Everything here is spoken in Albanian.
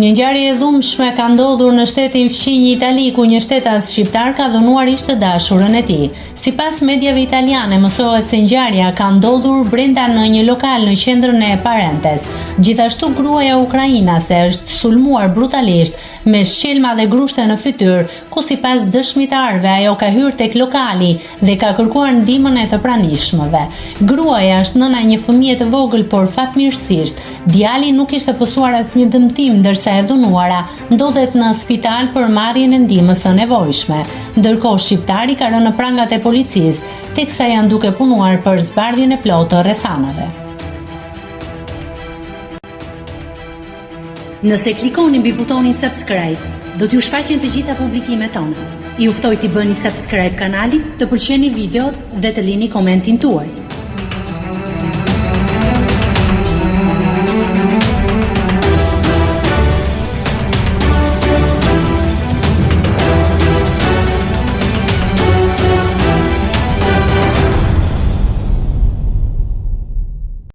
Një ngjarje e dhunshme ka ndodhur në shtetin fqinj Itali, ku një shtetas shqiptar ka dhunuar ish të dashurën e tij. Sipas mediave italiane, mësohet se ngjarja ka ndodhur brenda në një lokal në qendrën e Parentes. Gjithashtu gruaja ukrainase është sulmuar brutalisht me shqelma dhe grushte në fytyrë, ku sipas dëshmitarëve ajo ka hyrë tek lokali dhe ka kërkuar ndihmën e të pranishmëve. Gruaja është nëna e një fëmije të vogël, por fatmirësisht djali nuk ishte pësuar asnjë dëmtim, ndërsa e dhunuara ndodhet në spital për marrjen e ndihmës së nevojshme. Ndërkohë shqiptari ka rënë në prangat e policisë, teksa janë duke punuar për zbardhjen e plotë të rrethanave. Nëse klikoni mbi butonin subscribe, do t'ju shfaqen të gjitha publikimet tona. Ju ftoj t'i bëni subscribe kanalit, të pëlqeni videot dhe të lini komentin tuaj.